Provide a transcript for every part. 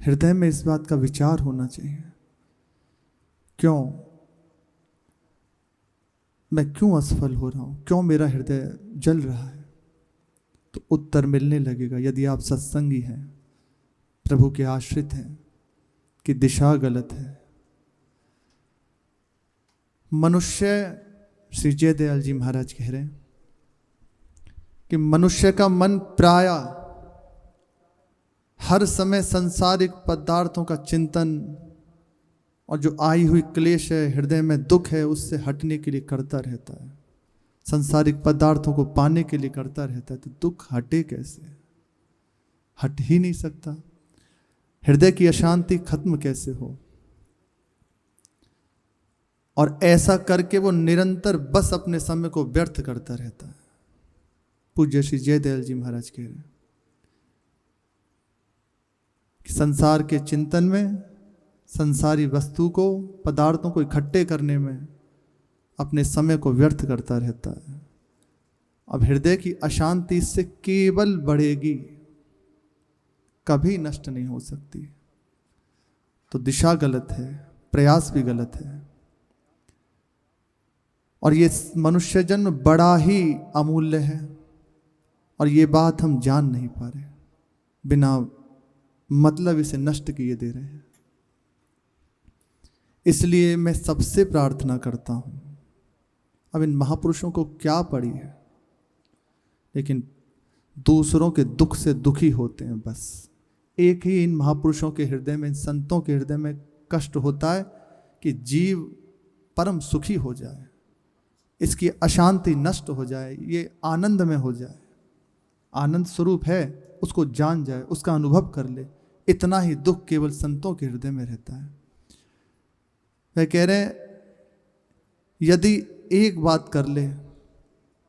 हृदय में इस बात का विचार होना चाहिए, क्यों मैं क्यों असफल हो रहा हूँ, क्यों मेरा हृदय जल रहा है। तो उत्तर मिलने लगेगा यदि आप सत्संगी हैं, प्रभु के आश्रित हैं, कि दिशा गलत है। मनुष्य, श्री जयदयाल जी महाराज कह रहे हैं कि मनुष्य का मन प्रायः हर समय सांसारिक पदार्थों का चिंतन और जो आई हुई क्लेश है, हृदय में दुख है, उससे हटने के लिए करता रहता है। सांसारिक पदार्थों को पाने के लिए करता रहता है, तो दुख हटे कैसे? हट ही नहीं सकता। हृदय की अशांति खत्म कैसे हो? और ऐसा करके वो निरंतर बस अपने समय को व्यर्थ करता रहता है। पूज्य श्री जयदयाल जी महाराज कह रहे हैं कि संसार के चिंतन में, संसारी वस्तु को, पदार्थों को इकट्ठे करने में अपने समय को व्यर्थ करता रहता है। अब हृदय की अशांति इससे केवल बढ़ेगी, कभी नष्ट नहीं हो सकती। तो दिशा गलत है, प्रयास भी गलत है। और ये मनुष्य जन्म बड़ा ही अमूल्य है, और ये बात हम जान नहीं पा रहे, बिना मतलब इसे नष्ट किए दे रहे हैं। इसलिए मैं सबसे प्रार्थना करता हूं, अब इन महापुरुषों को क्या पड़ी है, लेकिन दूसरों के दुख से दुखी होते हैं। बस एक ही इन महापुरुषों के हृदय में, इन संतों के हृदय में कष्ट होता है कि जीव परम सुखी हो जाए, इसकी अशांति नष्ट हो जाए, ये आनंद में हो जाए, आनंद स्वरूप है, उसको जान जाए, उसका अनुभव कर ले। इतना ही दुख केवल संतों के हृदय में रहता है। वह कह रहे हैं यदि एक बात कर ले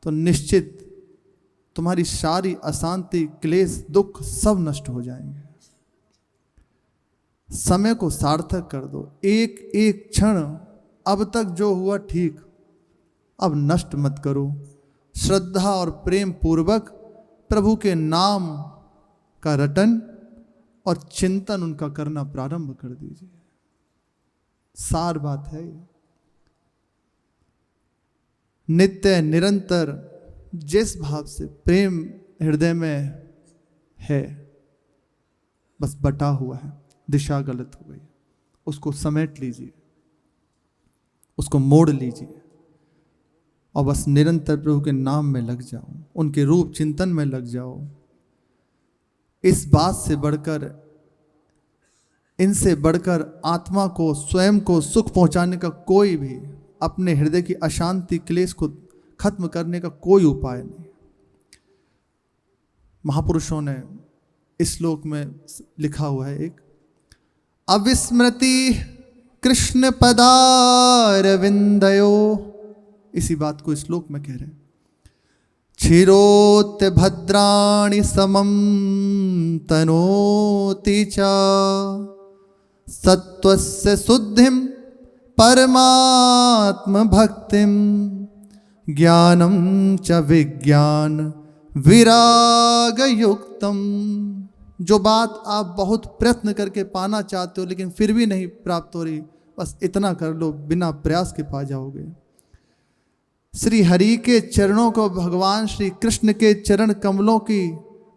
तो निश्चित तुम्हारी सारी अशांति, क्लेश, दुख सब नष्ट हो जाएंगे। समय को सार्थक कर दो। एक एक क्षण अब तक जो हुआ ठीक, अब नष्ट मत करो। श्रद्धा और प्रेम पूर्वक प्रभु के नाम का रटन और चिंतन उनका करना प्रारंभ कर दीजिए। सार बात है ये। नित्य निरंतर जिस भाव से प्रेम हृदय में है, बस बटा हुआ है, दिशा गलत हो गई, उसको समेट लीजिए, उसको मोड़ लीजिए और बस निरंतर प्रभु के नाम में लग जाओ, उनके रूप चिंतन में लग जाओ। इस बात से बढ़कर, इनसे बढ़कर आत्मा को, स्वयं को सुख पहुंचाने का कोई भी, अपने हृदय की अशांति, क्लेश को खत्म करने का कोई उपाय नहीं। महापुरुषों ने इस श्लोक में लिखा हुआ है एक, अविस्मृति कृष्ण पदारविंदयो, इसी बात को इस श्लोक में कह रहे हैं। क्षीरोत्य भद्राणि समम तनोति च सत्वस्य शुद्धिम परमात्म भक्तिम ज्ञानम च विज्ञान विराग युक्तम। जो बात आप बहुत प्रयत्न करके पाना चाहते हो लेकिन फिर भी नहीं प्राप्त हो रही, बस इतना कर लो, बिना प्रयास के पा जाओगे। श्री हरि के चरणों को, भगवान श्री कृष्ण के चरण कमलों की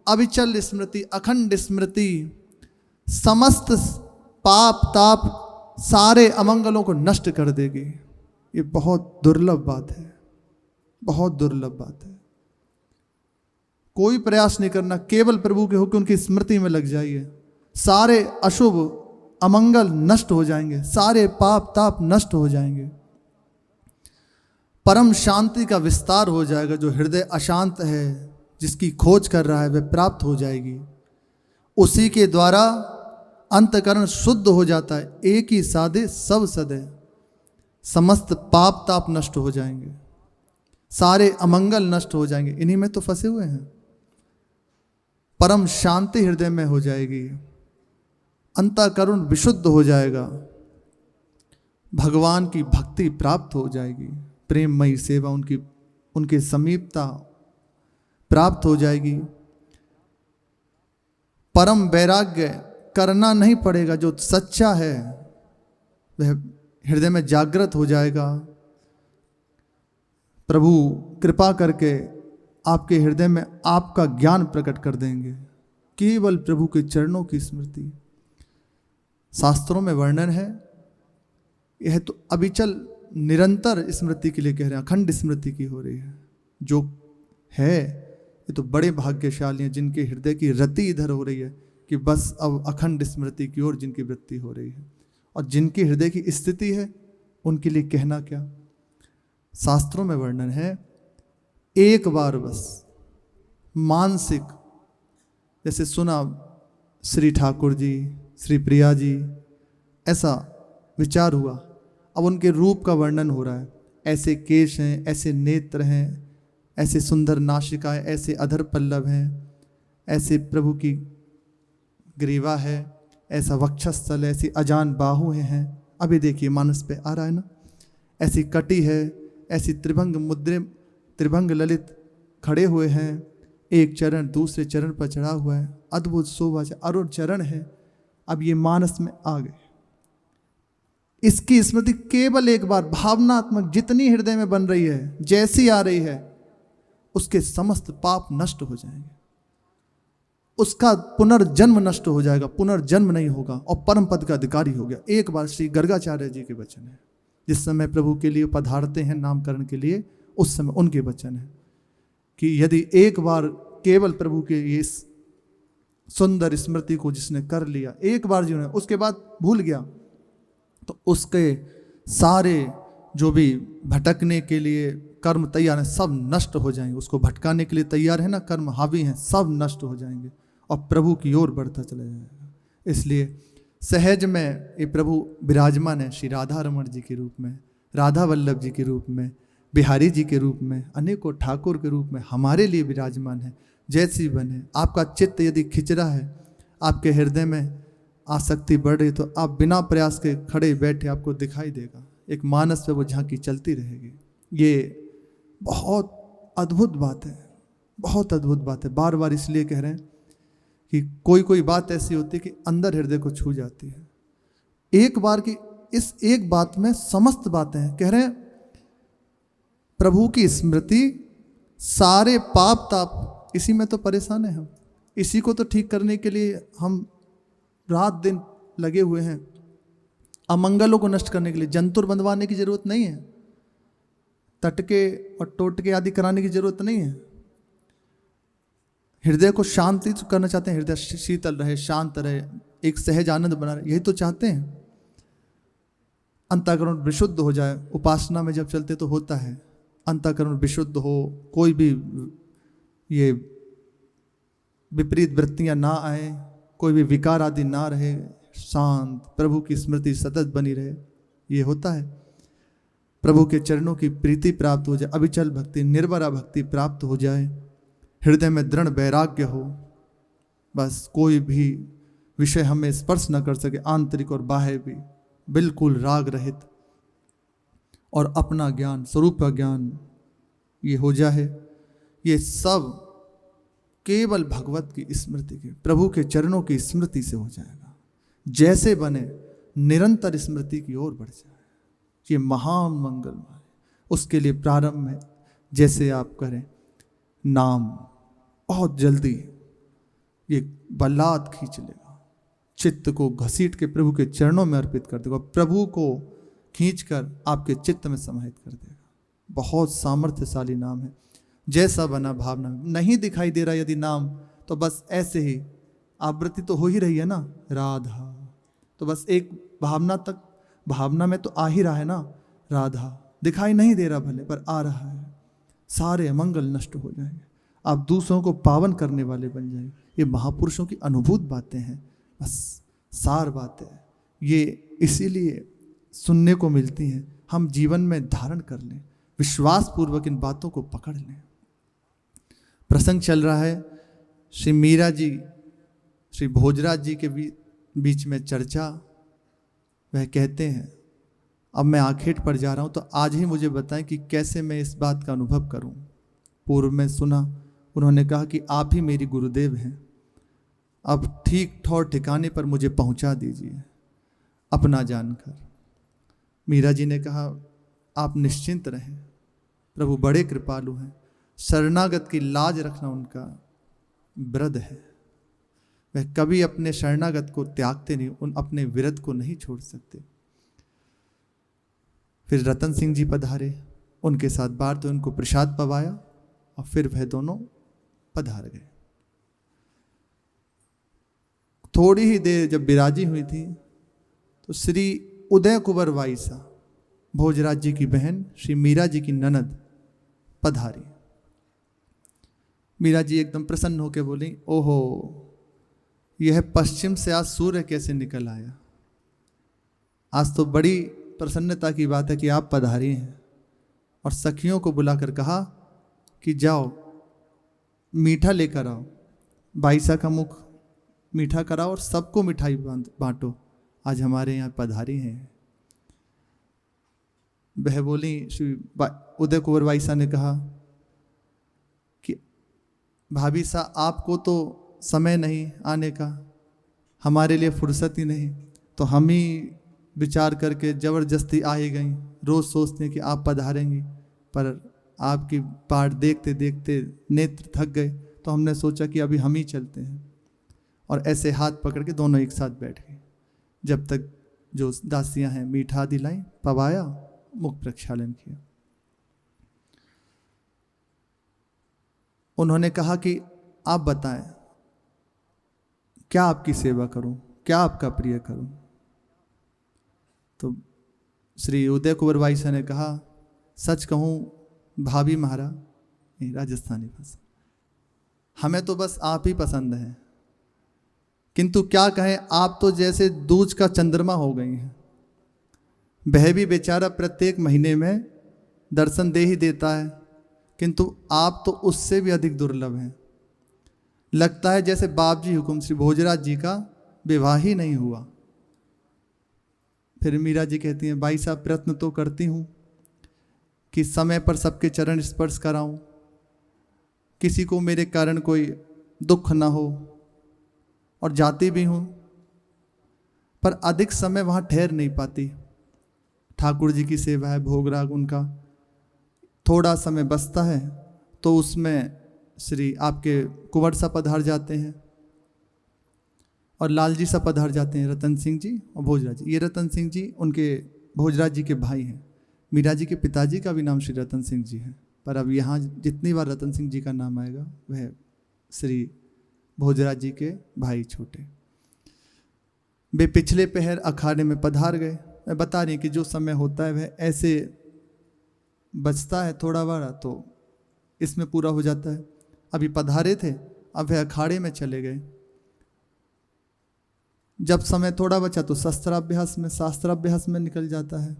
अविचल स्मृति, अखंड स्मृति समस्त पाप ताप, सारे अमंगलों को नष्ट कर देगी। ये बहुत दुर्लभ बात है, बहुत दुर्लभ बात है। कोई प्रयास नहीं करना, केवल प्रभु के होकर उनकी स्मृति में लग जाइए, सारे अशुभ अमंगल नष्ट हो जाएंगे, सारे पाप ताप नष्ट हो जाएंगे, परम शांति का विस्तार हो जाएगा। जो हृदय अशांत है, जिसकी खोज कर रहा है, वह प्राप्त हो जाएगी। उसी के द्वारा अंतकरण शुद्ध हो जाता है। एक ही साधे सब सदे, समस्त पाप ताप नष्ट हो जाएंगे, सारे अमंगल नष्ट हो जाएंगे। इन्हीं में तो फंसे हुए हैं। परम शांति हृदय में हो जाएगी, अंतःकरण विशुद्ध हो जाएगा, भगवान की भक्ति प्राप्त हो जाएगी, प्रेममयी सेवा, उनकी समीपता प्राप्त हो जाएगी। परम वैराग्य करना नहीं पड़ेगा। जो सच्चा है वह हृदय में जागृत हो जाएगा। प्रभु कृपा करके आपके हृदय में आपका ज्ञान प्रकट कर देंगे। केवल प्रभु के चरणों की स्मृति। शास्त्रों में वर्णन है, यह तो अविचल निरंतर स्मृति के लिए कह रहे हैं, अखंड स्मृति की हो रही है। जो है ये तो बड़े भाग्यशाली हैं जिनके हृदय की रति इधर हो रही है कि बस अब अखंड स्मृति की ओर जिनकी वृत्ति हो रही है। और जिनकी हृदय की स्थिति है उनके लिए कहना क्या। शास्त्रों में वर्णन है, एक बार बस मानसिक, जैसे सुना श्री ठाकुर जी, श्री प्रिया जी, ऐसा विचार हुआ। अब उनके रूप का वर्णन हो रहा है, ऐसे केश हैं, ऐसे नेत्र हैं, ऐसे सुंदर नासिकाएं, ऐसे अधर पल्लव हैं, ऐसे प्रभु की ग्रीवा है, ऐसा वक्षस्थल है, ऐसी अजान बाहुएं हैं। अभी देखिए मानस पे आ रहा है ना, ऐसी कटी है, ऐसी त्रिभंग मुद्रे, त्रिभंग ललित खड़े हुए हैं, एक चरण दूसरे चरण पर चढ़ा हुआ है, अद्भुत शोभा अरुण चरण है। अब ये मानस में आ गए। इसकी स्मृति केवल एक बार भावनात्मक जितनी हृदय में बन रही है, जैसी आ रही है, उसके समस्त पाप नष्ट हो जाएंगे, उसका पुनर्जन्म नष्ट हो जाएगा, पुनर्जन्म नहीं होगा और परम पद का अधिकारी हो गया। एक बार श्री गर्गाचार्य जी के वचन है, जिस समय प्रभु के लिए पधारते हैं नामकरण के लिए, उस समय उनके वचन है कि यदि एक बार केवल प्रभु के ये सुंदर स्मृति को जिसने कर लिया, एक बार जिन्होंने, उसके बाद भूल गया, तो उसके सारे जो भी भटकने के लिए कर्म तैयार हैं सब नष्ट हो जाएंगे। उसको भटकाने के लिए तैयार है ना, कर्म हावी हैं, सब नष्ट हो जाएंगे और प्रभु की ओर बढ़ता चला जाएगा। इसलिए सहज में ये प्रभु विराजमान है, श्री राधा रमण जी के रूप में, राधा वल्लभ जी के रूप में, बिहारी जी के रूप में, अनेकों ठाकुर के रूप में हमारे लिए विराजमान है। जैसी बने आपका चित्त यदि खिंच रहा है, आपके हृदय में आसक्ति बढ़ रही, तो आप बिना प्रयास के खड़े बैठे आपको दिखाई देगा, एक मानस पे वो झांकी चलती रहेगी। ये बहुत अद्भुत बात है, बहुत अद्भुत बात है। बार बार इसलिए कह रहे हैं कि कोई कोई बात ऐसी होती है कि अंदर हृदय को छू जाती है। एक बार की इस एक बात में समस्त बातें हैं। कह रहे हैं प्रभु की स्मृति, सारे पाप ताप, इसी में तो परेशान है हम, इसी को तो ठीक करने के लिए हम रात दिन लगे हुए हैं। अमंगलों को नष्ट करने के लिए जंतुर बंधवाने की जरूरत नहीं है, तटके और टोटके आदि कराने की जरूरत नहीं है। हृदय को शांति करना चाहते हैं, हृदय शीतल रहे, शांत रहे, एक सहज आनंद बना रहे, यही तो चाहते हैं। अंतःकरण विशुद्ध हो जाए, उपासना में जब चलते तो होता है, अंतःकरण विशुद्ध हो, कोई भी ये विपरीत वृत्तियां ना आए, कोई भी विकार आदि ना रहे, शांत, प्रभु की स्मृति सतत बनी रहे, ये होता है। प्रभु के चरणों की प्रीति प्राप्त हो जाए, अविचल भक्ति, निर्भरा भक्ति प्राप्त हो जाए, हृदय में दृढ़ वैराग्य हो, बस कोई भी विषय हमें स्पर्श न कर सके, आंतरिक और बाह्य भी, बिल्कुल राग रहित, और अपना ज्ञान, स्वरूप का ज्ञान ये हो जाए। ये सब केवल भगवत की स्मृति के, प्रभु के चरणों की स्मृति से हो जाएगा। जैसे बने निरंतर स्मृति की ओर बढ़ जाए, ये महान मंगलमय। उसके लिए प्रारंभ में जैसे आप करें नाम, बहुत जल्दी ये बल्लाद खींच लेगा, चित्त को घसीट के प्रभु के चरणों में अर्पित कर देगा, प्रभु को खींचकर आपके चित्त में समाहित कर देगा। बहुत सामर्थ्यशाली नाम है। जैसा बना भावना में, नहीं दिखाई दे रहा यदि नाम, तो बस ऐसे ही आवृत्ति तो हो ही रही है ना, राधा, तो बस एक भावना तक, भावना में तो आ ही रहा है ना राधा, दिखाई नहीं दे रहा भले, पर आ रहा है। सारे अमंगल नष्ट हो जाएंगे, आप दूसरों को पावन करने वाले बन जाएंगे। ये महापुरुषों की अनुभूत बातें हैं, बस सार बातें हैं। ये इसीलिए सुनने को मिलती हैं, हम जीवन में धारण कर लें, विश्वास पूर्वक इन बातों को पकड़ लें। प्रसंग चल रहा है, श्री मीरा जी, श्री भोजराज जी के बीच में चर्चा। वह कहते हैं अब मैं आखेट पर जा रहा हूँ, तो आज ही मुझे बताएं कि कैसे मैं इस बात का अनुभव करूँ। पूर्व में सुना, उन्होंने कहा कि आप ही मेरी गुरुदेव हैं, अब ठीक ठौर ठिकाने पर मुझे पहुंचा दीजिए अपना जानकर। मीरा जी ने कहा, आप निश्चिंत रहें, प्रभु बड़े कृपालु हैं, शरणागत की लाज रखना उनका व्रत है, वह कभी अपने शरणागत को त्यागते नहीं, उन अपने विरत को नहीं छोड़ सकते। फिर रतन सिंह जी पधारे, उनके साथ बार तो उनको प्रसाद पवाया और फिर वह दोनों पधार गए। थोड़ी ही देर जब विराजी हुई थी तो श्री उदय कुंवर वाईसा, भोजराज जी की बहन, श्री मीरा जी की ननद पधारी। मीरा जी एकदम प्रसन्न होकर बोली, ओहो, यह पश्चिम से आज सूर्य कैसे निकल आया। आज तो बड़ी प्रसन्नता की बात है कि आप पधारी हैं। और सखियों को बुलाकर कहा कि जाओ मीठा लेकर आओ, बाईसा का मुख मीठा कराओ और सबको मिठाई बांटो, आज हमारे यहाँ पधारी हैं। वह बोली, श्री उदय कुंवर बाईसा ने कहा कि भाभी साहब, आपको तो समय नहीं आने का, हमारे लिए फुर्सत ही नहीं, तो हम ही विचार करके जबरदस्ती आ ही गई। रोज सोचते हैं कि आप पधारेंगी, पर आपकी पाठ देखते देखते नेत्र थक गए, तो हमने सोचा कि अभी हम ही चलते हैं। और ऐसे हाथ पकड़ के दोनों एक साथ बैठ गए, जब तक जो दासियां हैं मीठा दिलाई, पवाया, मुख प्रक्षालन किया। उन्होंने कहा कि आप बताएं, क्या आपकी सेवा करूं, क्या आपका प्रिय करूं। तो श्री उदय कुंवर वाईसा ने कहा, सच कहूं भाभी महाराज, राजस्थानी भाषा, हमें तो बस आप ही पसंद है, किंतु क्या कहें, आप तो जैसे दूज का चंद्रमा हो गई हैं। वह भी बेचारा प्रत्येक महीने में दर्शन दे ही देता है, किंतु आप तो उससे भी अधिक दुर्लभ हैं। लगता है जैसे बाप जी हुकुम श्री भोजराज जी का विवाह ही नहीं हुआ। फिर मीरा जी कहती हैं, भाई साहब, प्रयत्न तो करती हूँ कि समय पर सबके चरण स्पर्श कराऊं, किसी को मेरे कारण कोई दुख ना हो, और जाती भी हूँ, पर अधिक समय वहाँ ठहर नहीं पाती। ठाकुर जी की सेवा है, भोग राग उनका, थोड़ा समय बचता है तो उसमें श्री आपके कुंवर सा पधार जाते हैं और लाल जी सा पधार जाते हैं, रतन सिंह जी और भोजराज जी। ये रतन सिंह जी उनके भोजराज जी के भाई हैं। मीरा जी के पिताजी का भी नाम श्री रतन सिंह जी है, पर अब यहाँ जितनी बार रतन सिंह जी का नाम आएगा वह श्री भोजराज जी के भाई छोटे। वे पिछले पहर अखाड़े में पधार गए। मैं बता रही कि जो समय होता है वह ऐसे बचता है थोड़ा बड़ा, तो इसमें पूरा हो जाता है। अभी पधारे थे, अब वह अखाड़े में चले गए। जब समय थोड़ा बचा तो शास्त्राभ्यास में निकल जाता है।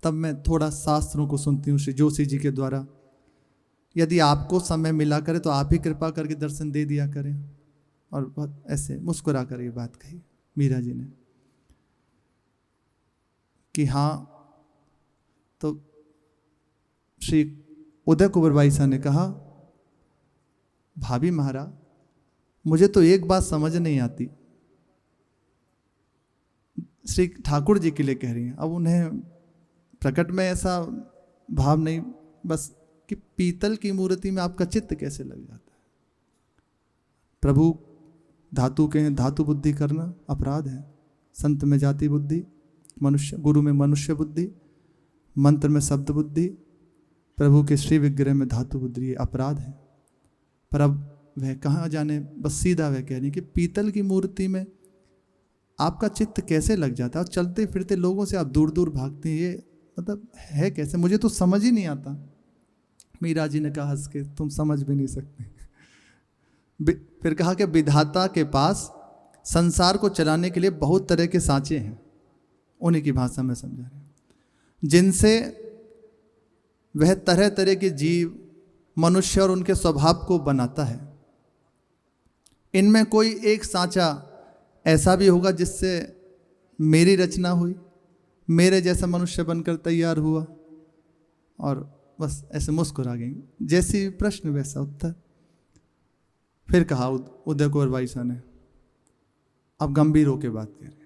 तब मैं थोड़ा शास्त्रों को सुनती हूँ श्री जोशी जी के द्वारा। यदि आपको समय मिला करे तो आप ही कृपा करके दर्शन दे दिया करें। और बहुत ऐसे मुस्कुरा कर ये बात कही मीरा जी ने कि हाँ। तो श्री उदय कुंवर वाईसा ने कहा, भाभी महाराज, मुझे तो एक बात समझ नहीं आती। श्री ठाकुर जी के लिए कह रही हैं। अब उन्हें प्रकट में ऐसा भाव नहीं, बस कि पीतल की मूर्ति में आपका चित्त कैसे लग जाता है। प्रभु धातु के हैं, धातु बुद्धि करना अपराध है। संत में जाति बुद्धि, मनुष्य गुरु में मनुष्य बुद्धि, मंत्र में शब्द बुद्धि, प्रभु के श्री विग्रह में धातु बुद्धि, ये अपराध है। पर अब वह कहाँ जाने, बस सीधा वह कह रही कि पीतल की मूर्ति में आपका चित्त कैसे लग जाता है, और चलते फिरते लोगों से आप दूर दूर भागते हैं, ये मतलब है कैसे, मुझे तो समझ ही नहीं आता। मीरा जी ने कहा हंस के, तुम समझ भी नहीं सकते। फिर कहा कि विधाता के पास संसार को चलाने के लिए बहुत तरह के सांचे हैं, उन्हीं की भाषा में समझा रहे हैं, जिनसे वह तरह तरह के जीव, मनुष्य और उनके स्वभाव को बनाता है। इनमें कोई एक सांचा ऐसा भी होगा जिससे मेरी रचना हुई, मेरे जैसा मनुष्य बनकर तैयार हुआ, और बस ऐसे मुस्कुरा गई। जैसी प्रश्न वैसा उत्तर। फिर कहा उदय कुंवर वाईसा ने, अब गंभीर होकर बात कह रहे हैं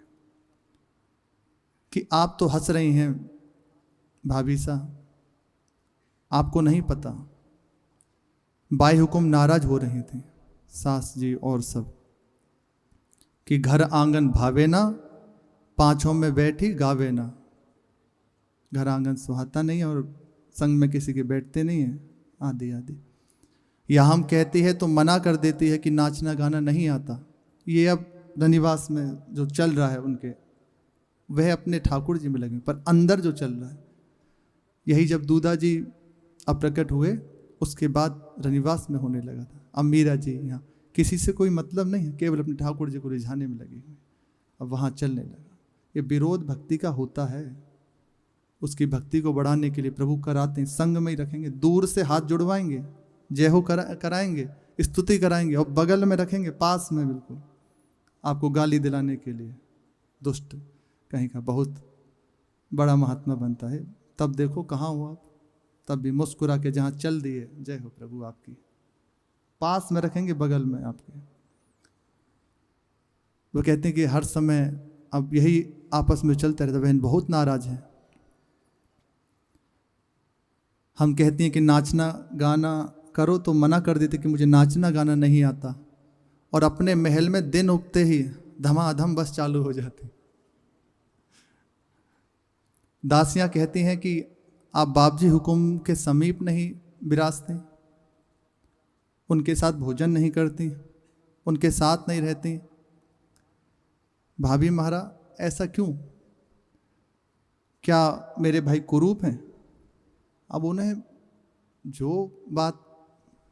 कि आप तो हंस रही हैं भाभी साहब, आपको नहीं पता बाई हुकुम नाराज हो रही थी सास जी और सब कि घर आंगन भावे ना, पांचों में बैठी गावे ना। घर आंगन सुहाता नहीं और संग में किसी के बैठते नहीं है आदि आदि। या हम कहती है तो मना कर देती है कि नाचना गाना नहीं आता। ये अब रनिवास में जो चल रहा है उनके, वह अपने ठाकुर जी में लगे, पर अंदर जो चल रहा है यही जब दूधा जी अप्रकट हुए उसके बाद रनिवास में होने लगा था। अब मीरा जी यहाँ किसी से कोई मतलब नहीं है, केवल अपने ठाकुर जी को रिझाने में लगी हुई, अब वहाँ चलने लगा। ये विरोध भक्ति का होता है, उसकी भक्ति को बढ़ाने के लिए प्रभु कराते हैं, संग में ही रखेंगे, दूर से हाथ जुड़वाएंगे, जय हो कराएंगे, स्तुति कराएंगे और बगल में रखेंगे पास में बिल्कुल, आपको गाली दिलाने के लिए। दुष्ट कहीं का बहुत बड़ा महात्मा बनता है, तब देखो कहाँ हो आप, तब भी मुस्कुरा के जहाँ चल दिए, जय हो प्रभु आपकी, पास में रखेंगे बगल में आपके। वो कहते हैं कि हर समय अब यही आपस में चलता रहता। बहन बहुत नाराज है, हम कहती हैं कि नाचना गाना करो तो मना कर देते कि मुझे नाचना गाना नहीं आता, और अपने महल में दिन उगते ही धमाधम बस चालू हो जाती। दासियां कहती हैं कि आप बाबजी हुकुम के समीप नहीं विराजते, उनके साथ भोजन नहीं करती, उनके साथ नहीं रहती। भाभी महाराज ऐसा क्यों, क्या मेरे भाई कुरूप हैं? अब उन्हें जो बात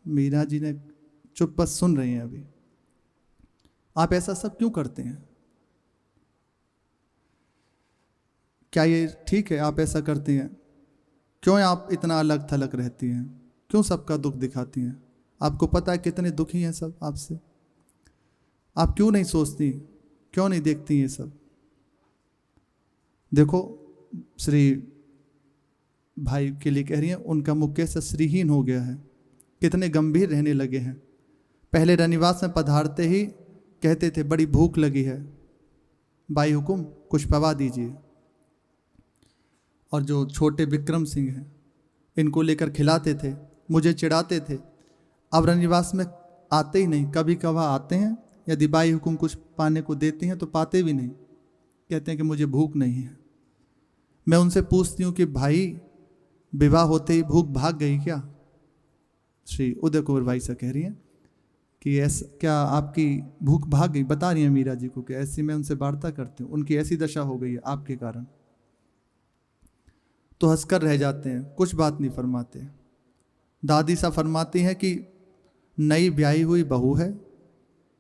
मीरा जी ने चुप बस सुन रही हैं अभी, आप ऐसा सब क्यों करते हैं? क्या ये ठीक है आप ऐसा करती हैं? क्यों आप इतना अलग थलग रहती हैं? क्यों सबका दुख दिखाती हैं? आपको पता है कितने दुखी हैं सब आपसे, आप क्यों नहीं सोचती, क्यों नहीं देखती ये सब? देखो श्री भाई के लिए कह रही हैं, उनका मुख कैसा श्रीहीन हो गया है, कितने गंभीर रहने लगे हैं। पहले रनिवास में पधारते ही कहते थे बड़ी भूख लगी है, बाई हुकुम कुछ पवा दीजिए। और जो छोटे विक्रम सिंह हैं इनको लेकर खिलाते थे, मुझे चिढ़ाते थे। अब रनिवास में आते ही नहीं, कभी कभार आते हैं, यदि बाई हुकुम कुछ पाने को देती हैं तो पाते भी नहीं, कहते हैं कि मुझे भूख नहीं है। मैं उनसे पूछती हूँ कि भाई विवाह होते ही भूख भाग गई क्या? श्री उदय कुंवर भाई से कह रही हैं कि ऐसा क्या आपकी भूख भाग गई? बता रही हैं मीरा जी को कि ऐसी मैं उनसे वार्ता करती हूँ, उनकी ऐसी दशा हो गई है आपके कारण। तो हंसकर रह जाते हैं, कुछ बात नहीं फरमाते। दादी सा फरमाती हैं कि नई ब्याही हुई बहू है,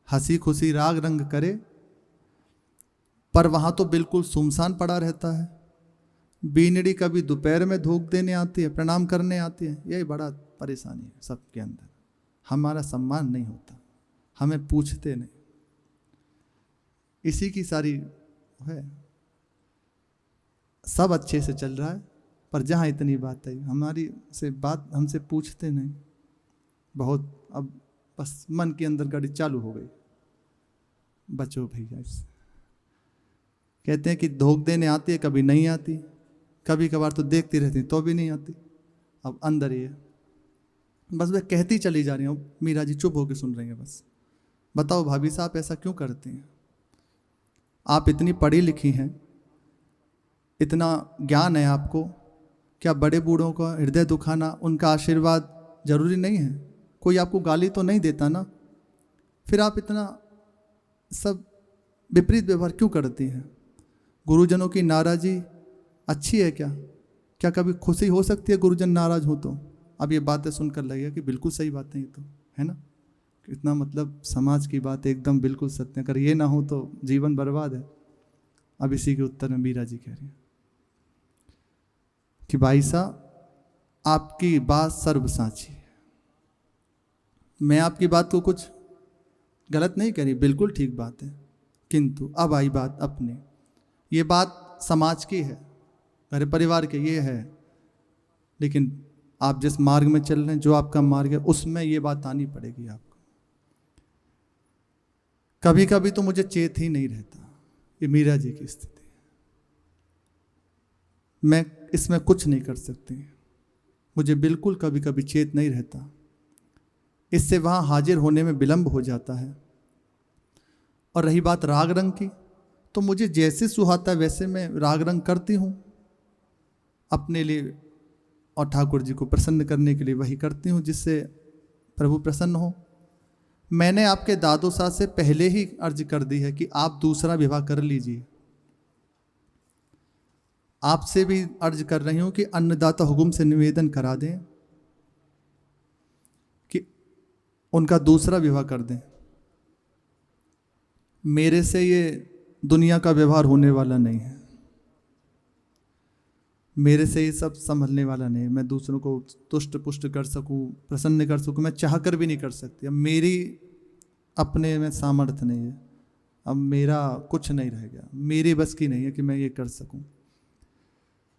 हंसी खुशी राग रंग करे, पर वहाँ तो बिल्कुल सुनसान पड़ा रहता है। बीनड़ी कभी दोपहर में धूप देने आती है, प्रणाम करने आती है, यही बड़ा परेशानी है सबके अंदर। हमारा सम्मान नहीं होता, हमें पूछते नहीं, इसी की सारी है। सब अच्छे से चल रहा है, पर जहाँ इतनी बात आई हमारी से बात हमसे पूछते नहीं, बहुत अब बस मन के अंदर गाड़ी चालू हो गई। बचो भैया इससे। कहते हैं कि धोख देने आती है, कभी नहीं आती, कभी कभार तो देखती रहती तो भी नहीं आती। अब अंदर ही है, बस वे कहती चली जा रही हैं, मीरा जी चुप होकर सुन रही हैं। बस बताओ भाभी साहब ऐसा क्यों करती हैं? आप इतनी पढ़ी लिखी हैं, इतना ज्ञान है आपको, क्या बड़े बूढ़ों का हृदय दुखाना, उनका आशीर्वाद जरूरी नहीं है? कोई आपको गाली तो नहीं देता ना, फिर आप इतना सब विपरीत व्यवहार क्यों करती हैं? गुरुजनों की नाराज़ी अच्छी है क्या? क्या कभी खुशी हो सकती है गुरुजन नाराज हो तो? अब ये बातें सुनकर लगेगा कि बिल्कुल सही बातें ये तो है ना, इतना मतलब समाज की बात एकदम बिल्कुल सत्य, अगर ये ना हो तो जीवन बर्बाद है। अब इसी के उत्तर में मीरा जी कह रही हैं कि भाई साहब आपकी बात सर्व साची है, मैं आपकी बात को कुछ गलत नहीं कह रही, बिल्कुल ठीक बात है, किंतु अब आई बात अपनी। ये बात समाज की है, मेरे परिवार के ये है, लेकिन आप जिस मार्ग में चल रहे हैं, जो आपका मार्ग है, उसमें ये बात आनी पड़ेगी आपको कभी कभी तो मुझे चेत ही नहीं रहता। ये मीरा जी की स्थिति है। मैं इसमें कुछ नहीं कर सकती, मुझे बिल्कुल कभी कभी चेत नहीं रहता। इससे वहाँ हाजिर होने में विलंब हो जाता है। और रही बात राग रंग की, तो मुझे जैसे सुहाता वैसे मैं राग रंग करती हूँ अपने लिए, और ठाकुर जी को प्रसन्न करने के लिए वही करती हूँ जिससे प्रभु प्रसन्न हो। मैंने आपके दादू साहब से पहले ही अर्ज कर दी है कि आप दूसरा विवाह कर लीजिए। आपसे भी अर्ज कर रही हूँ कि अन्नदाता हुकुम से निवेदन करा दें कि उनका दूसरा विवाह कर दें। मेरे से ये दुनिया का व्यवहार होने वाला नहीं है, मेरे से ये सब संभलने वाला नहीं है। मैं दूसरों को तुष्ट पुष्ट कर सकूं, प्रसन्न कर सकूं, मैं चाह कर भी नहीं कर सकती। अब मेरी अपने में सामर्थ्य नहीं है, अब मेरा कुछ नहीं रह गया, मेरी बस की नहीं है कि मैं ये कर सकूं।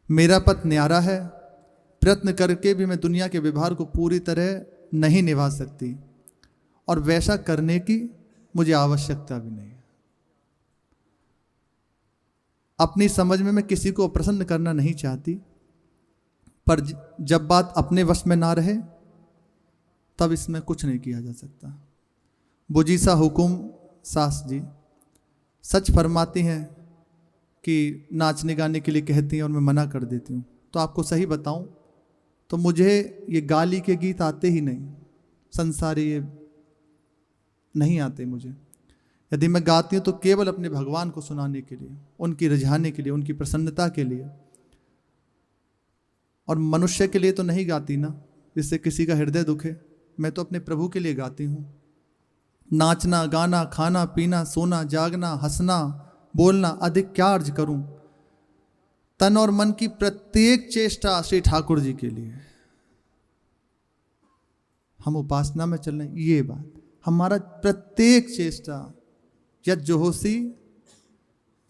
मेरा पथ न्यारा है, प्रयत्न करके भी मैं दुनिया के व्यवहार को पूरी तरह नहीं निभा सकती, और वैसा करने की मुझे आवश्यकता भी नहीं है। अपनी समझ में मैं किसी को प्रसन्न करना नहीं चाहती, पर जब बात अपने वश में ना रहे तब इसमें कुछ नहीं किया जा सकता। बुजीसा हुकुम सास जी सच फरमाती हैं कि नाचने गाने के लिए कहती हैं और मैं मना कर देती हूँ। तो आपको सही बताऊँ तो मुझे ये गाली के गीत आते ही नहीं, संसारी ये नहीं आते मुझे। यदि मैं गाती हूँ तो केवल अपने भगवान को सुनाने के लिए, उनकी रिझाने के लिए, उनकी प्रसन्नता के लिए, और मनुष्य के लिए तो नहीं गाती ना जिससे किसी का हृदय दुखे। मैं तो अपने प्रभु के लिए गाती हूँ। नाचना गाना खाना पीना सोना जागना हंसना बोलना अधिक क्या अर्ज करूं, तन और मन की प्रत्येक चेष्टा श्री ठाकुर जी के लिए। हम उपासना में चल रहे हैं, ये बात हमारा प्रत्येक चेष्टा यत जोहोसी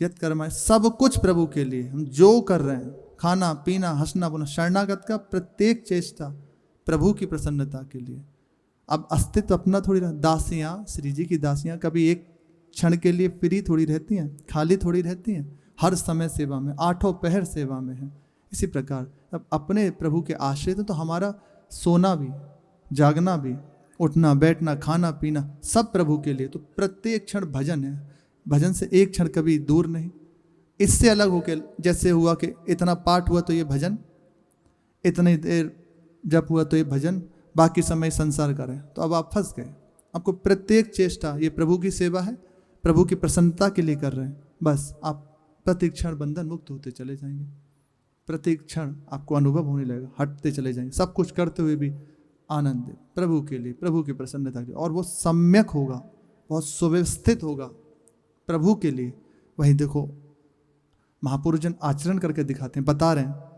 यत कर्म, सब कुछ प्रभु के लिए। हम जो कर रहे हैं, खाना पीना हंसना बोलना, शरणागत का प्रत्येक चेष्टा प्रभु की प्रसन्नता के लिए। अब अस्तित्व अपना थोड़ी रहा। दासियां, श्री जी की दासियां कभी एक क्षण के लिए फ्री थोड़ी रहती हैं, खाली थोड़ी रहती हैं, हर समय सेवा में, आठों पहर सेवा में है। इसी प्रकार अब अपने प्रभु के आश्रित तो हमारा सोना भी, जागना भी, उठना बैठना खाना पीना सब प्रभु के लिए। तो प्रत्येक क्षण भजन है, भजन से एक क्षण कभी दूर नहीं। इससे अलग होकर जैसे हुआ कि इतना पाठ हुआ तो ये भजन, इतनी देर जप हुआ तो ये भजन, बाकी समय संसार का रहे, तो अब आप फंस गए। आपको प्रत्येक चेष्टा ये प्रभु की सेवा है, प्रभु की प्रसन्नता के लिए कर रहे हैं। बस आप प्रत्येक क्षण बंधन मुक्त होते चले जाएंगे, प्रत्येक क्षण आपको अनुभव होने लगेगा, हटते चले जाएंगे। सब कुछ करते हुए भी आनंद प्रभु के लिए, प्रभु की प्रसन्नता के लिए, और वो सम्यक होगा, बहुत सुव्यवस्थित होगा प्रभु के लिए। वही देखो महापुरुष जन आचरण करके दिखाते हैं, बता रहे हैं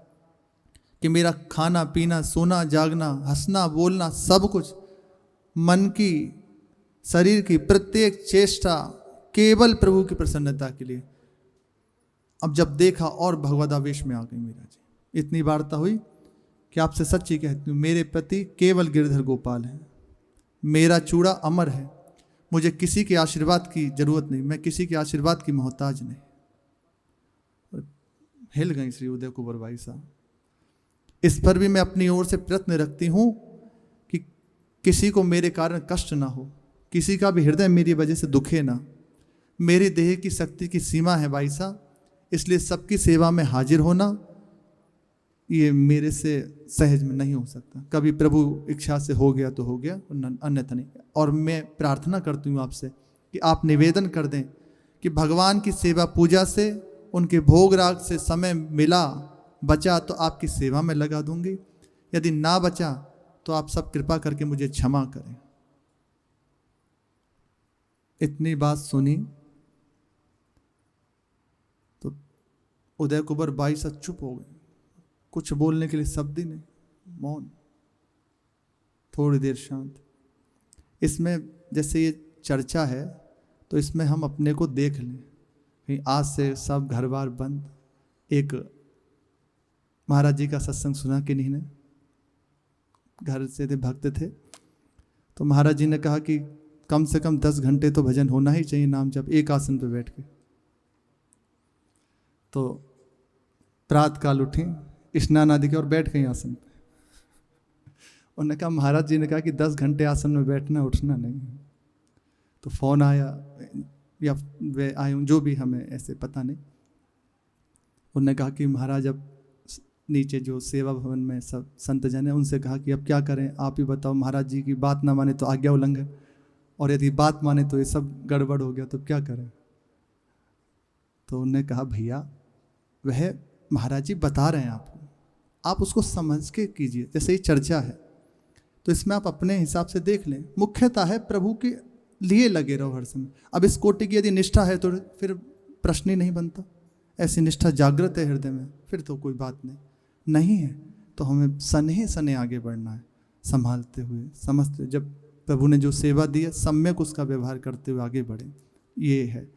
कि मेरा खाना पीना सोना जागना हंसना बोलना सब कुछ, मन की शरीर की प्रत्येक चेष्टा केवल प्रभु की प्रसन्नता के लिए। अब जब देखा और भगवदावेश में आ गई मीरा जी। इतनी वार्ता हुई कि आपसे सच्ची कहती हूँ, मेरे पति केवल गिरधर गोपाल है, मेरा चूड़ा अमर है, मुझे किसी के आशीर्वाद की जरूरत नहीं, मैं किसी के आशीर्वाद की मोहताज नहीं। हिल गई श्री उदय कुंवर भाई साहब। इस पर भी मैं अपनी ओर से प्रयत्न रखती हूँ कि किसी को मेरे कारण कष्ट ना हो, किसी का भी हृदय मेरी वजह से दुखे ना। मेरी देह की शक्ति की सीमा है भाई साहब, इसलिए सबकी सेवा में हाजिर होना ये मेरे से सहज में नहीं हो सकता। कभी प्रभु इच्छा से हो गया तो हो गया, अन्यथा नहीं। और मैं प्रार्थना करती हूँ आपसे कि आप निवेदन कर दें कि भगवान की सेवा पूजा से, उनके भोग राग से समय मिला बचा तो आपकी सेवा में लगा दूंगी, यदि ना बचा तो आप सब कृपा करके मुझे क्षमा करें। इतनी बात सुनी तो उदय कुंवर बाई साहब चुप हो गए, कुछ बोलने के लिए शब्द ही नहीं, मौन, थोड़ी देर शांत। इसमें जैसे ये चर्चा है तो इसमें हम अपने को देख लें, कहीं आज से सब घर बार बंद। एक महाराज जी का सत्संग सुना कि नहीं ने, घर से थे, भक्त थे, तो महाराज जी ने कहा कि कम से कम 10 घंटे तो भजन होना ही चाहिए, नाम जब एक आसन पे बैठ के। तो प्रातः काल उठी, स्नान आदि के और बैठ गई आसन पे। उन्होंने कहा, महाराज जी ने कहा कि 10 घंटे आसन में बैठना, उठना नहीं। तो फोन आया या वे आए, जो भी, हमें ऐसे पता नहीं। उन्होंने कहा कि महाराज अब नीचे जो सेवा भवन में सब संत जन है, उनसे कहा कि अब क्या करें, आप ही बताओ। महाराज जी की बात ना माने तो आज्ञा उल्लंघन, और यदि बात माने तो ये सब गड़बड़ हो गया, तो क्या करें। तो उन्होंने कहा, भैया वह महाराज जी बता रहे हैं आपको, आप उसको समझ के कीजिए। जैसे ही चर्चा है तो इसमें आप अपने हिसाब से देख लें। मुख्यतः है प्रभु के लिए लगे रहो हर समय। अब इस कोटि की यदि निष्ठा है तो फिर प्रश्न ही नहीं बनता। ऐसी निष्ठा जागृत है हृदय में, फिर तो कोई बात नहीं है तो हमें सने सने आगे बढ़ना है, संभालते हुए समझते। जब प्रभु ने जो सेवा दी है, सम्यक उसका व्यवहार करते हुए आगे बढ़े, ये है।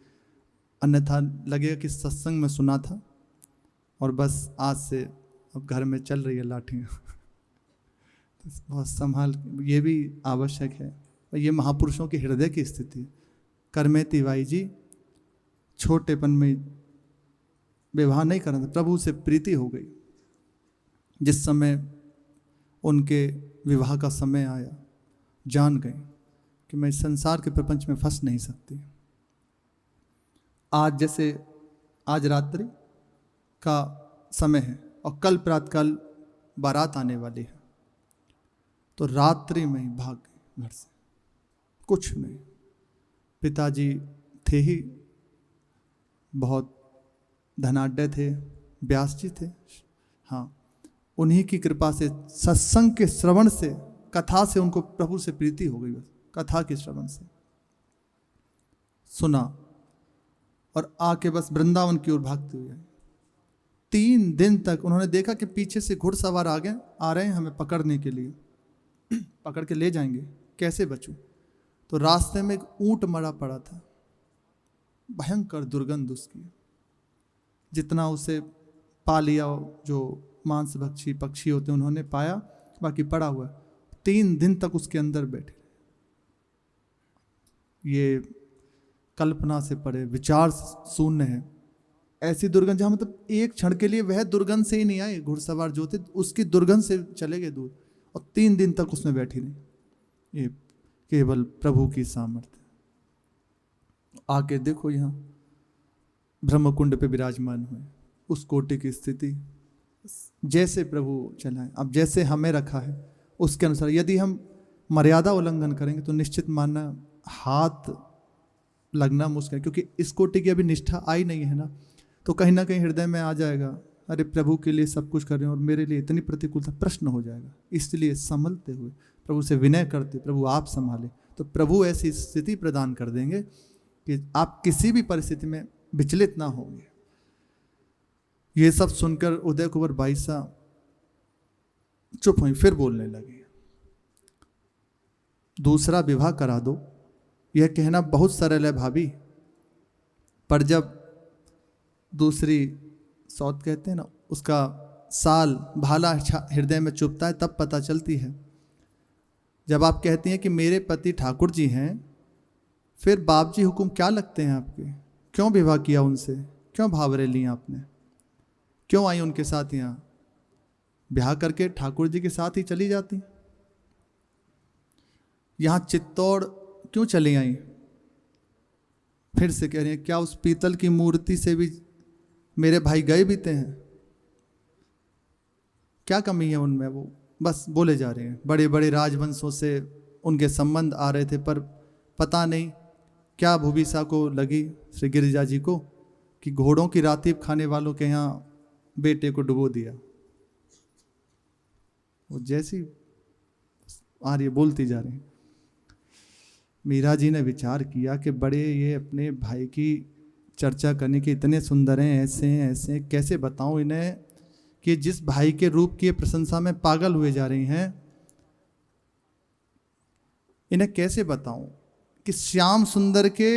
अन्यथा लगेगा कि सत्संग में सुना था और बस आज से अब घर में चल रही है लाठियाँ। तो बहुत संभाल, ये भी आवश्यक है। ये महापुरुषों के हृदय की स्थिति। करमेती बाई जी छोटेपन में विवाह नहीं करना था, प्रभु से प्रीति हो गई। जिस समय उनके विवाह का समय आया, जान गए कि मैं इस संसार के प्रपंच में फंस नहीं सकती। आज जैसे आज रात्रि का समय है और कल प्रातःकाल बारात आने वाली है, तो रात्रि में ही भाग गए घर से, कुछ नहीं। पिताजी थे ही बहुत धनाढ्य थे, व्यास जी थे, हाँ, उन्हीं की कृपा से, सत्संग के श्रवण से, कथा से उनको प्रभु से प्रीति हो गई। बस कथा के श्रवण से सुना और आके बस वृंदावन की ओर भागते हुए 3 दिन तक उन्होंने देखा कि पीछे से घुड़सवार आ रहे हैं हमें पकड़ने के लिए, पकड़ के ले जाएंगे, कैसे बचूं। तो रास्ते में एक ऊंट मरा पड़ा था, भयंकर दुर्गंध उसकी। जितना उसे पा लिया, जो मांस भक्षी पक्षी होते उन्होंने पाया, बाकी पड़ा हुआ। 3 दिन तक उसके अंदर बैठे। ये कल्पना से परे, विचार शून्य है। ऐसी दुर्गंध जहाँ मतलब एक क्षण के लिए वह दुर्गंध से ही नहीं आए, घुड़सवार जो थे उसकी दुर्गंध से चले गए दूर, और 3 दिन तक उसमें बैठी रही। ये केवल प्रभु की सामर्थ्य। आके देखो यहाँ ब्रह्मकुंड पे विराजमान हुए, उस कोटि की स्थिति। जैसे प्रभु चलाए, अब जैसे हमें रखा है उसके अनुसार। यदि हम मर्यादा उल्लंघन करेंगे तो निश्चित मानना हाथ लगना मुश्किल, क्योंकि इस कोटि की अभी निष्ठा आई नहीं है ना। तो कहीं ना कहीं हृदय में आ जाएगा, अरे प्रभु के लिए सब कुछ कर रहे हैं और मेरे लिए इतनी प्रतिकूलता, प्रश्न हो जाएगा। इसलिए संभलते हुए प्रभु से विनय करते, प्रभु आप संभाले, तो प्रभु ऐसी स्थिति प्रदान कर देंगे कि आप किसी भी परिस्थिति में विचलित ना होंगे। ये सब सुनकर उदय कुंवर बाई साहब चुप हुई, फिर बोलने लगी, दूसरा विवाह करा दो। यह कहना बहुत सरल है भाभी, पर जब दूसरी सौत कहते हैं ना, उसका साल भाला हृदय में चुभता है, तब पता चलती है। जब आप कहती हैं कि मेरे पति ठाकुर जी हैं, फिर बाप जी हुक्म क्या लगते हैं आपके? क्यों विवाह किया उनसे? क्यों भावरे ली आपने? क्यों आई उनके साथ यहाँ? ब्याह करके ठाकुर जी के साथ ही चली जाती। यहाँ चित्तौड़ क्यों चली आई? फिर से कह रही हैं, क्या उस पीतल की मूर्ति से भी मेरे भाई गए बीते हैं? क्या कमी है उनमें? वो बस बोले जा रहे हैं। बड़े बड़े राजवंशों से उनके संबंध आ रहे थे, पर पता नहीं क्या भूमिसा को लगी श्री गिरिजा जी को कि घोड़ों की रातीब खाने वालों के यहाँ बेटे को डुबो दिया। वो जैसी आ रही बोलती जा रही। मीरा जी ने विचार किया कि बड़े ये अपने भाई की चर्चा करने के इतने सुंदर हैं, ऐसे हैं, ऐसे हैं, कैसे बताऊं इन्हें कि जिस भाई के रूप की प्रशंसा में पागल हुए जा रही हैं, इन्हें कैसे बताऊं कि श्याम सुंदर के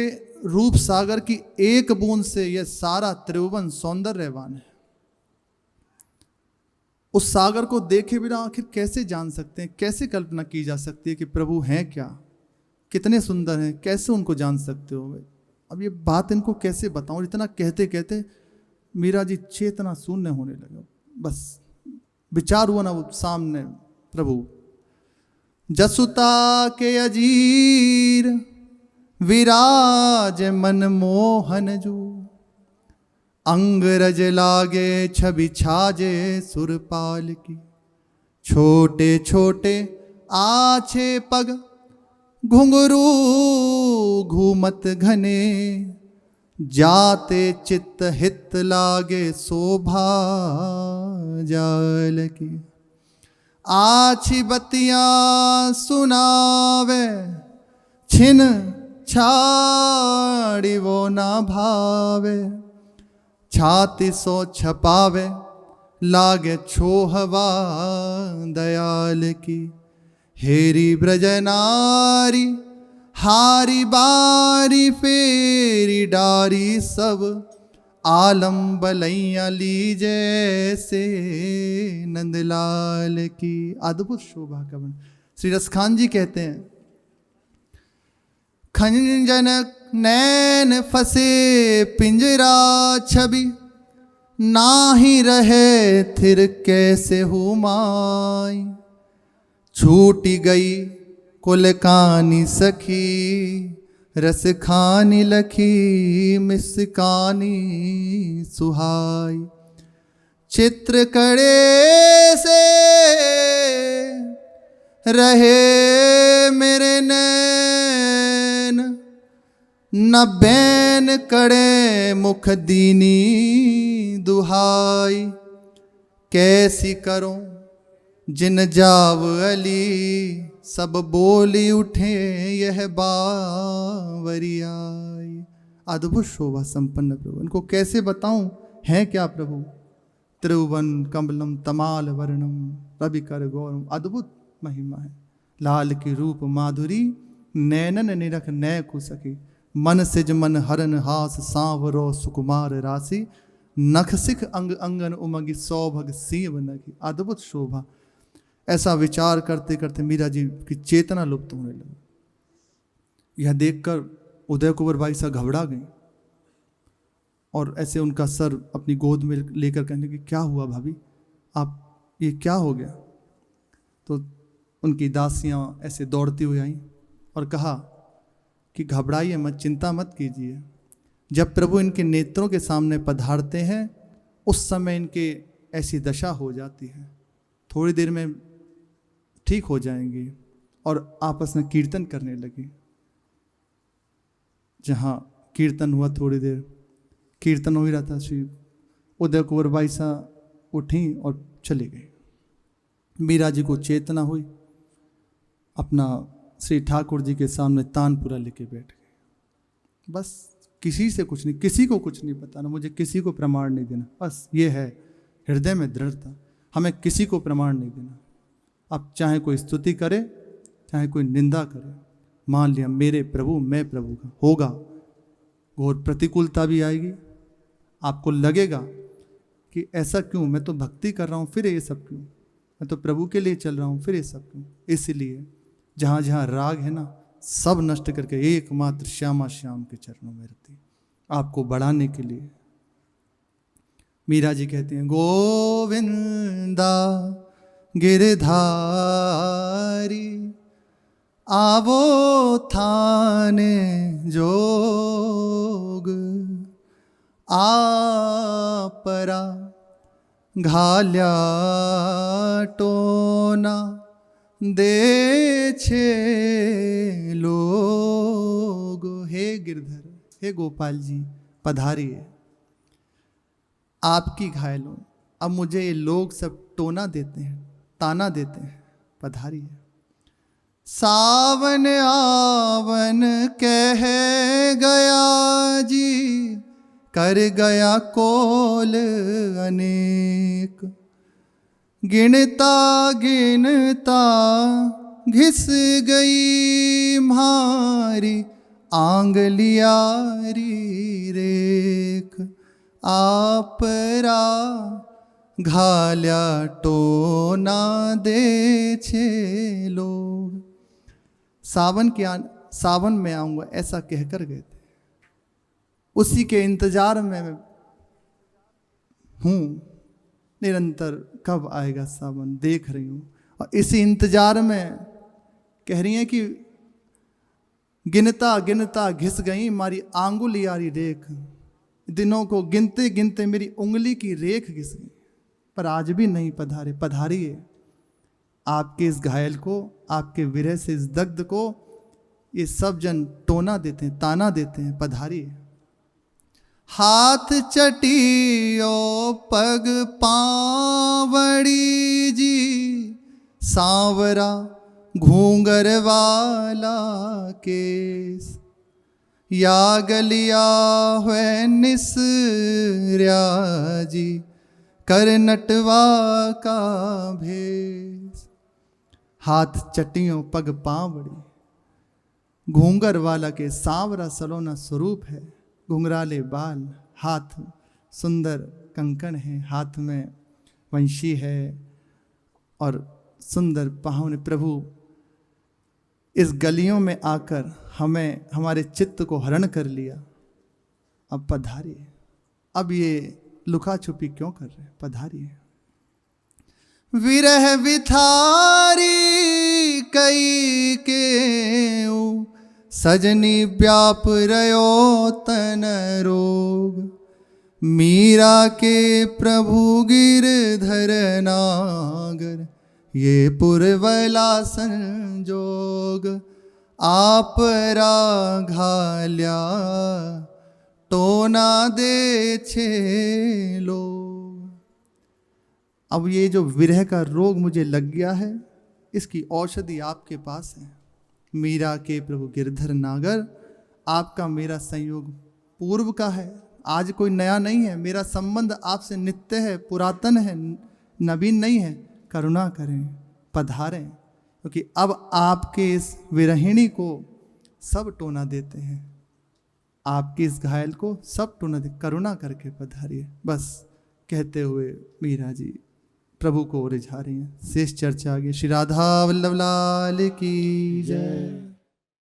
रूप सागर की एक बूंद से यह सारा त्रिभुवन सौंदर्यवान है। उस सागर को देखे बिना आखिर कैसे जान सकते हैं, कैसे कल्पना की जा सकती है कि प्रभु हैं क्या? कितने सुंदर हैं, कैसे उनको जान सकते हो। अब ये बात इनको कैसे बताऊं, इतना कहते कहते मीरा जी चेतना शून्य होने लगे। बस विचार हुआ ना वो सामने प्रभु, जसुता के अजीर विराज मनमोहन जो, अंगरज लागे छवि छाजे सुरपाल की, छोटे छोटे आछे पग घुंघरू घूमत घने, जाते चित्त हित लागे शोभा जाल की, आछी बतियाँ सुनावे छिन छाड़ी वो ना भावे, छाती सो छपावे लागे छोहवा दयाल की, हेरी ब्रजनारी हारी बारी फेरी डारी, सब आलम बलैया ली जैसे नंदलाल की। अद्भुत शोभा का वर्णन श्री रसखान जी कहते हैं, खंजन नैन फसे पिंजरा छवि, नाही रहे थिर कैसे हुमाई, छूटी गई कुल कानी सखी, रस खानी लखी मिस कानी सुहाई, चित्र कड़े से रहे मेरे नैन, न बैन कड़े मुख दीनी दुहाई, कैसी करूं जिन जाव अली, सब बोली उठे यह बावरियाई। अद्भुत शोभा संपन्न प्रभु, इनको कैसे बताऊं है क्या प्रभु। त्रिभुवन कमलम तमाल वर्णम रविकर गौरम, अद्भुत महिमा है। लाल की रूप माधुरी नैनन निरख नय कु सकी, मन सिज मन हरन हास सांवरो सुकुमार राशि, नख सिख अंग अंगन उमगी सौभग सीव नगी। अद्भुत शोभा। ऐसा विचार करते करते मीरा जी की चेतना लुप्त होने लगी। यह देखकर उदय कुंवर बाई सा घबरा गई और ऐसे उनका सर अपनी गोद में लेकर कहने कि क्या हुआ भाभी, आप ये क्या हो गया। तो उनकी दासियां ऐसे दौड़ती हुई आईं और कहा कि घबराइए मत, चिंता मत कीजिए। जब प्रभु इनके नेत्रों के सामने पधारते हैं उस समय इनके ऐसी दशा हो जाती है, थोड़ी देर में ठीक हो जाएंगे। और आपस में कीर्तन करने लगे। जहाँ कीर्तन हुआ थोड़ी देर कीर्तन हो ही रहा था, श्री उदय कुंवर बाई सा उठी और चली गई। मीरा जी को चेतना हुई, अपना श्री ठाकुर जी के सामने तानपुरा लेके बैठ गए। बस किसी से कुछ नहीं, किसी को कुछ नहीं बताना, मुझे किसी को प्रमाण नहीं देना, बस ये है हृदय में दृढ़ता, हमें किसी को प्रमाण नहीं देना। अब चाहे कोई स्तुति करे चाहे कोई निंदा करे, मान लिया मेरे प्रभु मैं प्रभु का। होगा घोर प्रतिकूलता भी आएगी, आपको लगेगा कि ऐसा क्यों, मैं तो भक्ति कर रहा हूँ फिर ये सब क्यों, मैं तो प्रभु के लिए चल रहा हूँ फिर ये सब क्यों। इसलिए जहाँ जहाँ राग है ना सब नष्ट करके एकमात्र श्यामा श्याम के चरणों में रहती, आपको बढ़ाने के लिए। मीरा जी कहती हैं गोविंदा गिरधारी, आवो थाने जोग, आपरा घाल्या टोना दे छे लोग। हे गिरधर, हे गोपाल जी पधारिए, आपकी घायलों, अब मुझे ये लोग सब टोना देते हैं, ताना देते हैं, पधारिए। सावन आवन कह गया जी, कर गया कोल अनेक, गिनता गिनता घिस गई म्हारी आंगलियारी रेख, आपरा घाल्या टोना दे छे लोग। सावन के सावन में आऊँगा, ऐसा कहकर गए थे। उसी के इंतजार में मैं हूँ निरंतर, कब आएगा सावन देख रही हूँ। और इसी इंतजार में कह रही हैं कि गिनता गिनता घिस गई मारी आंगुल यारी रेख, दिनों को गिनते गिनते मेरी उंगली की रेख घिस गई, पर आज भी नहीं पधारे। पधारिए आपके इस घायल को, आपके विरह से इस दग्ध को ये सब जन टोना देते हैं, ताना देते हैं। पधारिए। हाथ चटियो पग पावड़ी जी, सांवरा घूंगर वाला केस, या गलिया हुए निसर्या जी, कर नटवा का भेस। हाथ चटियों पग पावड़ी, घूंगर वाला के सांवरा सलोना स्वरूप है। घुंघराले बाल, हाथ सुंदर कंकण है, हाथ में वंशी है और सुंदर पाहुन। प्रभु इस गलियों में आकर हमें, हमारे चित्त को हरण कर लिया। अब पधारिए। अब ये लुका छुपी क्यों कर रहे हैं? पधारिए। विरह विथारी कई के सजनी व्याप रयो तन रोग, मीरा के प्रभु गिरधर नागर, ये पुरवला संजोग। आप राघाल्या टोना दे छे लोग। अब ये जो विरह का रोग मुझे लग गया है, इसकी औषधि आपके पास है। मीरा के प्रभु गिरधर नागर, आपका मेरा संयोग पूर्व का है, आज कोई नया नहीं है। मेरा संबंध आपसे नित्य है, पुरातन है, नवीन नहीं है। करुणा करें, पधारें, क्योंकि अब आपके इस विरहिणी को सब टोना देते हैं, आपके इस घायल को सब टोना दे। करुणा करके पधारिए। बस कहते हुए मीरा जी प्रभु को रिझा रही हैं। शेष चर्चा आगे। श्री राधा वल्लभ लाल की जय।